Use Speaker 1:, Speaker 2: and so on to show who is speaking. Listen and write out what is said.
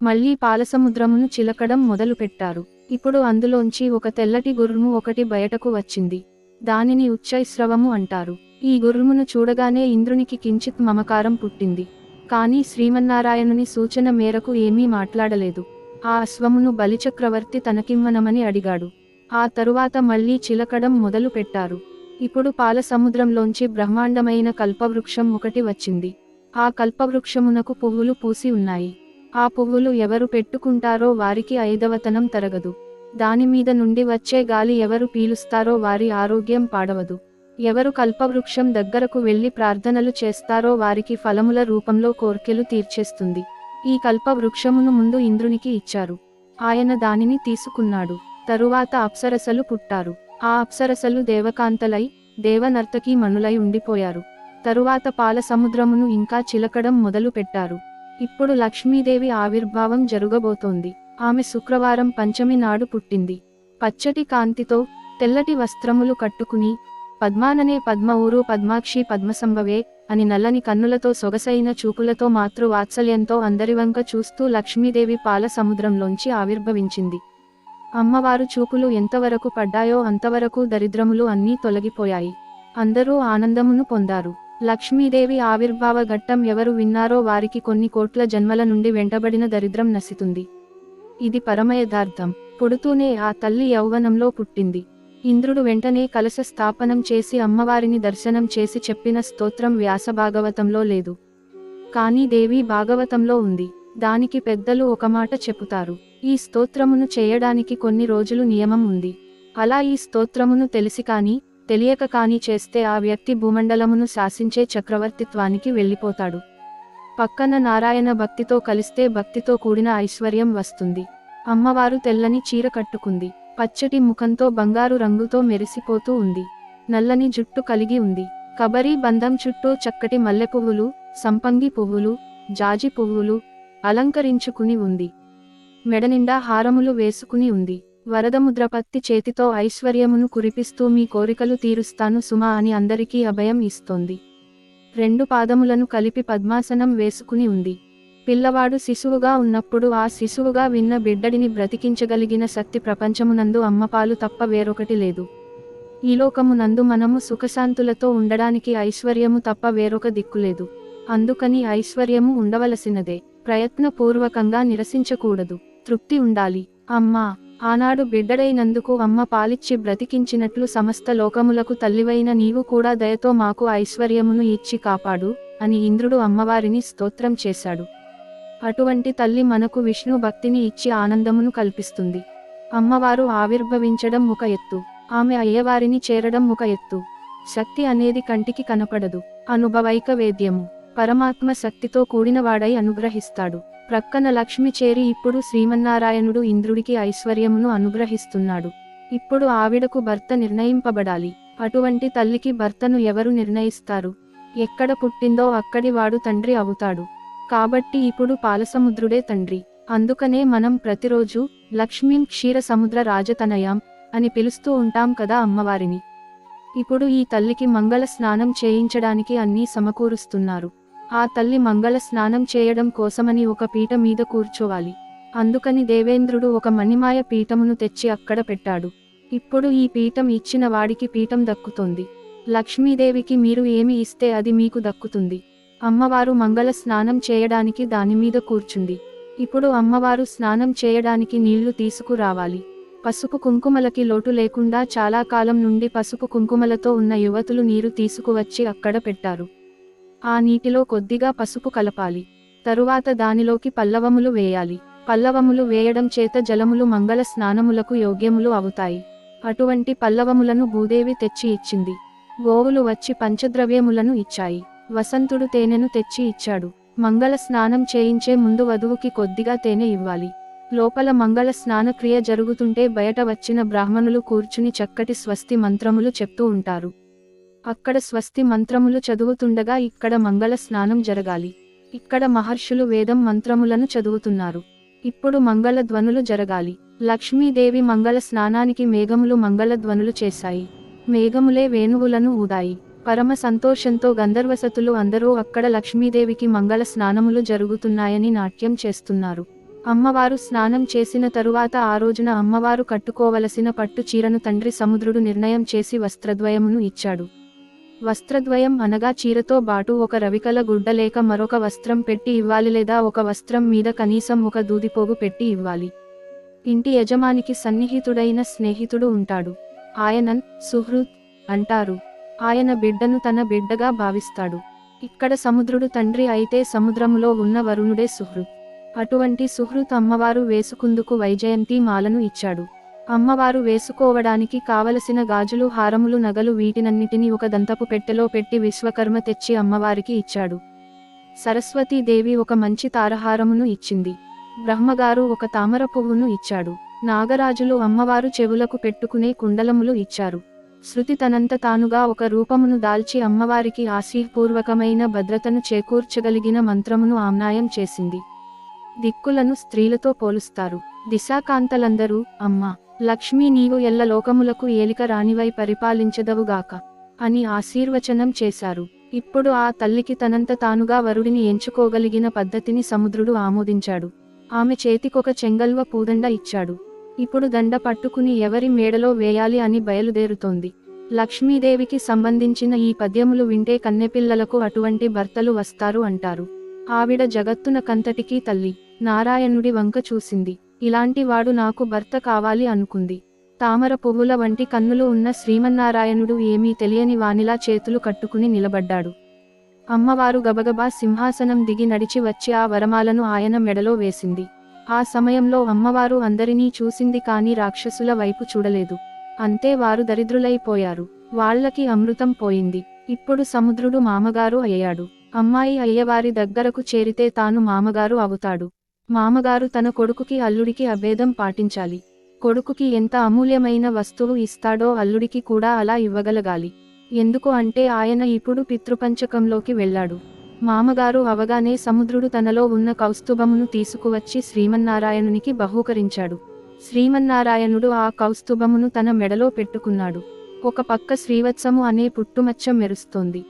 Speaker 1: మళ్లీ పాలసముద్రమును చిలకడం మొదలుపెట్టారు. ఇప్పుడు అందులోంచి ఒక తెల్లటి గుర్రము ఒకటి బయటకు వచ్చింది. దానిని ఉచ్చైస్రవము అంటారు. ఈ గుర్రమును చూడగానే ఇంద్రునికి కించిత్ మమకారం పుట్టింది. కానీ శ్రీమన్నారాయణుని సూచన మేరకు ఏమీ మాట్లాడలేదు. ఆ అశ్వమును బలిచక్రవర్తి తనకిమ్మనమని అడిగాడు. ఆ తరువాత మళ్లీ చిలకడం మొదలు పెట్టారు. ఇప్పుడు పాలసముద్రంలోంచి బ్రహ్మాండమైన కల్పవృక్షం ఒకటి వచ్చింది. ఆ కల్పవృక్షమునకు పువ్వులు పూసి ఉన్నాయి. ఆ పువ్వులు ఎవరు పెట్టుకుంటారో వారికి ఐదవతనం తరగదు. దానిమీద నుండి వచ్చే గాలి ఎవరు పీలుస్తారో వారి ఆరోగ్యం పాడవదు. ఎవరు కల్పవృక్షం దగ్గరకు వెళ్లి ప్రార్థనలు చేస్తారో వారికి ఫలముల రూపంలో కోర్కెలు తీర్చేస్తుంది. ఈ కల్పవృక్షమును ముందు ఇంద్రునికి ఇచ్చారు. ఆయన దానిని తీసుకున్నాడు. తరువాత అప్సరసలు పుట్టారు. ఆ అప్సరసలు దేవకాంతలై దేవనర్తకీ మనులై ఉండిపోయారు. తరువాత పాలసముద్రమును ఇంకా చిలకడం మొదలు పెట్టారు. ఇప్పుడు లక్ష్మీదేవి ఆవిర్భావం జరుగబోతోంది. ఆమె శుక్రవారం పంచమి నాడు పుట్టింది. పచ్చటి కాంతితో తెల్లటి వస్త్రములు కట్టుకుని పద్మాననే పద్మ ఊరు పద్మాక్షి పద్మసంభవే అని నల్లని కన్నులతో సొగసైన చూపులతో మాతృవాత్సల్యంతో అందరివంక చూస్తూ లక్ష్మీదేవి పాల సముద్రంలోంచి ఆవిర్భవించింది. అమ్మవారు చూపులు ఎంతవరకు పడ్డాయో అంతవరకు దరిద్రములు అన్నీ తొలగిపోయాయి. అందరూ ఆనందమును పొందారు. లక్ష్మీదేవి ఆవిర్భావ ఘట్టం ఎవరు విన్నారో వారికి కొన్ని కోట్ల జన్మల నుండి వెంటబడిన దరిద్రం నశితుంది. ఇది పరమయథార్థం. పుడుతూనే ఆ తల్లి యౌవనంలో పుట్టింది. ఇంద్రుడు వెంటనే కలశ స్థాపనం చేసి అమ్మవారిని దర్శనం చేసి చెప్పిన స్తోత్రం వ్యాసభాగవతంలో లేదు. కానీ దేవీ భాగవతంలో ఉంది. దానికి పెద్దలు ఒక మాట చెబుతారు. ఈ స్తోత్రమును చేయడానికి కొన్ని రోజులు నియమం ఉంది. అలా ఈ స్తోత్రమును తెలిసి కానీ తెలియక కానీ చేస్తే ఆ వ్యక్తి భూమండలమును శాసించే చక్రవర్తిత్వానికి వెళ్ళిపోతాడు. పక్కన నారాయణ భక్తితో కలిస్తే భక్తితో కూడిన ఐశ్వర్యం వస్తుంది. అమ్మవారు తెల్లని చీర కట్టుకుంది. పచ్చటి ముఖంతో బంగారు రంగుతో మెరిసిపోతూ ఉంది. నల్లని జుట్టు కలిగి ఉంది. కబరీ బంధం చుట్టూ చక్కటి మల్లెపువ్వులు, సంపంగి పువ్వులు, జాజి పువ్వులు అలంకరించుకుని ఉంది. మెడనిండా హారములు వేసుకుని ఉంది. వరదముద్రపత్తి చేతితో ఐశ్వర్యమును కురిపిస్తూ మీ కోరికలు తీరుస్తాను సుమా అని అందరికీ అభయం ఇస్తోంది. 2 పాదములను కలిపి పద్మాసనం వేసుకుని ఉంది. పిల్లవాడు శిశువుగా ఉన్నప్పుడు ఆ శిశువుగా విన్న బిడ్డడిని బ్రతికించగలిగిన శక్తి ప్రపంచమునందు అమ్మపాలు తప్ప వేరొకటి లేదు. ఈ లోకమునందు మనము సుఖశాంతులతో ఉండడానికి ఐశ్వర్యము తప్ప వేరొక దిక్కులేదు. అందుకని ఐశ్వర్యము ఉండవలసినదే. ప్రయత్నపూర్వకంగా నిరసించకూడదు. తృప్తి ఉండాలి. అమ్మా, ఆనాడు బిడ్డడైనందుకు అమ్మ పాలిచ్చి బ్రతికించినట్లు సమస్త లోకములకు తల్లివైన నీవు కూడా దయతో మాకు ఐశ్వర్యమును ఇచ్చి కాపాడు అని ఇంద్రుడు అమ్మవారిని స్తోత్రం చేశాడు. అటువంటి తల్లి మనకు విష్ణు భక్తిని ఇచ్చి ఆనందమును కల్పిస్తుంది. అమ్మవారు ఆవిర్భవించడం ఒక ఎత్తు, ఆమె అయ్యవారిని చేరడం ఒక ఎత్తు. శక్తి అనేది కంటికి కనపడదు, అనుభవైక వేద్యము. పరమాత్మ శక్తితో కూడినవాడై అనుగ్రహిస్తాడు. ప్రక్కన లక్ష్మి చేరి ఇప్పుడు శ్రీమన్నారాయణుడు ఇంద్రుడికి ఐశ్వర్యమును అనుగ్రహిస్తున్నాడు. ఇప్పుడు ఆవిడకు భర్త నిర్ణయింపబడాలి. అటువంటి తల్లికి భర్తను ఎవరు నిర్ణయిస్తారు? ఎక్కడ పుట్టిందో అక్కడి వాడు తండ్రి అవుతాడు. కాబట్టి ఇప్పుడు పాలసముద్రుడే తండ్రి. అందుకనే మనం ప్రతిరోజు లక్ష్మీం క్షీర సముద్ర రాజతనయాం అని పిలుస్తూ ఉంటాం కదా అమ్మవారిని. ఇప్పుడు ఈ తల్లికి మంగళ స్నానం చేయించడానికి అన్నీ సమకూరుస్తున్నారు. ఆ తల్లి మంగళ స్నానం చేయడం కోసమని ఒక పీట మీద కూర్చోవాలి. అందుకని దేవేంద్రుడు ఒక మణిమాయ పీఠమును తెచ్చి అక్కడ పెట్టాడు. ఇప్పుడు ఈ పీఠం ఇచ్చిన వాడికి పీఠం దక్కుతుంది. లక్ష్మీదేవికి మీరు ఏమి ఇస్తే అది మీకు దక్కుతుంది. అమ్మవారు మంగళ స్నానం చేయడానికి దానిమీద కూర్చుంది. ఇప్పుడు అమ్మవారు స్నానం చేయడానికి నీళ్లు తీసుకురావాలి. పసుపు కుంకుమలకి లోటు లేకుండా చాలా కాలం నుండి పసుపు కుంకుమలతో ఉన్న యువతులు నీరు తీసుకువచ్చి అక్కడ పెట్టారు. ఆ నీటిలో కొద్దిగా పసుపు కలపాలి. తరువాత దానిలోకి పల్లవములు వేయాలి. పల్లవములు వేయడం చేత జలములు మంగళ స్నానములకు యోగ్యములు అవుతాయి. అటువంటి పల్లవములను భూదేవి తెచ్చి ఇచ్చింది. గోవులు వచ్చి పంచద్రవ్యములను ఇచ్చాయి. వసంతుడు తేనెను తెచ్చి ఇచ్చాడు. మంగళ స్నానం చేయించే ముందు వధువుకి కొద్దిగా తేనె ఇవ్వాలి. లోపల మంగళ స్నాన క్రియ జరుగుతుంటే బయట వచ్చిన బ్రాహ్మణులు కూర్చుని చక్కటి స్వస్తి మంత్రములు చెప్తూ ఉంటారు. అక్కడ స్వస్తి మంత్రములు చదువుతుండగా ఇక్కడ మంగళ స్నానం జరగాలి. ఇక్కడ మహర్షులు వేదం మంత్రములను చదువుతున్నారు. ఇప్పుడు మంగళ ధ్వనులు జరగాలి. లక్ష్మీదేవి మంగళ స్నానానికి మేఘములు మంగళ ధ్వనులు చేశాయి. మేఘములే వేణువులను ఊదాయి. పరమ సంతోషంతో గంధర్వసతులు అందరూ అక్కడ లక్ష్మీదేవికి మంగళ స్నానములు జరుగుతున్నాయని నాట్యం చేస్తున్నారు. అమ్మవారు స్నానం చేసిన తరువాత ఆ రోజున అమ్మవారు కట్టుకోవలసిన పట్టు చీరను తండ్రి సముద్రుడు నిర్ణయం చేసి వస్త్రద్వయమును ఇచ్చాడు. వస్త్రద్వయం అనగా చీరతో బాటు ఒక రవికల గుడ్డ లేక మరొక వస్త్రం పెట్టి ఇవ్వాలి, లేదా ఒక వస్త్రం మీద కనీసం ఒక దూదిపోగు పెట్టి ఇవ్వాలి. ఇంటి యజమానికి సన్నిహితుడైన స్నేహితుడు ఉంటాడు. ఆయనన్ సుహృత్ అంటారు. ఆయన బిడ్డను తన బిడ్డగా భావిస్తాడు. ఇక్కడ సముద్రుడు తండ్రి అయితే సముద్రములో ఉన్న వరుణుడే సుహృత్. అటువంటి సుహృత్ అమ్మవారు వేసుకుందుకు వైజయంతి మాలను ఇచ్చాడు. అమ్మవారు వేసుకోవడానికి కావలసిన గాజులు, హారములు, నగలు వీటినన్నిటినీ ఒక దంతపు పెట్టెలో పెట్టి విశ్వకర్మ తెచ్చి అమ్మవారికి ఇచ్చాడు. సరస్వతీదేవి ఒక మంచి తారహారమును ఇచ్చింది. బ్రహ్మగారు ఒక తామర పువ్వును ఇచ్చాడు. నాగరాజులు అమ్మవారు చెవులకు పెట్టుకునే కుండలములు ఇచ్చారు. శృతి తనంత తానుగా ఒక రూపమును దాల్చి అమ్మవారికి ఆశీర్పూర్వకమైన భద్రతను చేకూర్చగలిగిన మంత్రమును ఆమ్నాయం చేసింది. దిక్కులను స్త్రీలతో పోలుస్తారు. దిశాకాంతలందరూ అమ్మా లక్ష్మీ నీవు ఎల్ల లోకములకు ఏలిక రాణివై పరిపాలించదవుగాక అని ఆశీర్వచనం చేశారు. ఇప్పుడు ఆ తల్లికి తనంత తానుగా వరుడిని ఎంచుకోగలిగిన పద్ధతిని సముద్రుడు ఆమోదించాడు. ఆమె చేతికొక చెంగల్వ పూదండ ఇచ్చాడు. ఇప్పుడు దండ పట్టుకుని ఎవరి మేడలో వేయాలి అని బయలుదేరుతోంది. లక్ష్మీదేవికి సంబంధించిన ఈ పద్యములు వింటే కన్నెపిల్లలకు అటువంటి భర్తలు వస్తారు అంటారు. ఆవిడ జగత్తున కంతటికీ తల్లి. నారాయణుడి వంక చూసింది. ఇలాంటి వాడు నాకు భర్త కావాలి అనుకుంది. తామర పువ్వుల వంటి కన్నులు ఉన్న శ్రీమన్నారాయణుడు ఏమీ తెలియని వానిలా చేతులు కట్టుకుని నిలబడ్డాడు. అమ్మవారు గబగబా సింహాసనం దిగి నడిచి వచ్చి ఆ వరమాలను ఆయన మెడలో వేసింది. ఆ సమయంలో అమ్మవారు అందరినీ చూసింది కానీ రాక్షసుల వైపు చూడలేదు. అంతే, వారు దరిద్రులైపోయారు. వాళ్లకి అమృతం పోయింది. ఇప్పుడు సముద్రుడు మామగారు అయ్యాడు. అమ్మాయి అయ్యవారి దగ్గరకు చేరితే తాను మామగారు అవుతాడు. మామగారు తన కొడుకుకి అల్లుడికి అభేదం పాటించాలి. కొడుకుకి ఎంత అమూల్యమైన వస్తువు ఇస్తాడో అల్లుడికి కూడా అలా ఇవ్వగలగాలి. ఎందుకు అంటే ఆయన ఇప్పుడు పితృపంచకంలోకి వెళ్ళాడు. మామగారు అవగానే సముద్రుడు తనలో ఉన్న కౌస్తుభమును తీసుకువచ్చి శ్రీమన్నారాయణునికి బహూకరించాడు. శ్రీమన్నారాయణుడు ఆ కౌస్తుభమును తన మెడలో పెట్టుకున్నాడు. ఒక పక్క శ్రీవత్సము అనే పుట్టుమచ్చ మెరుస్తోంది.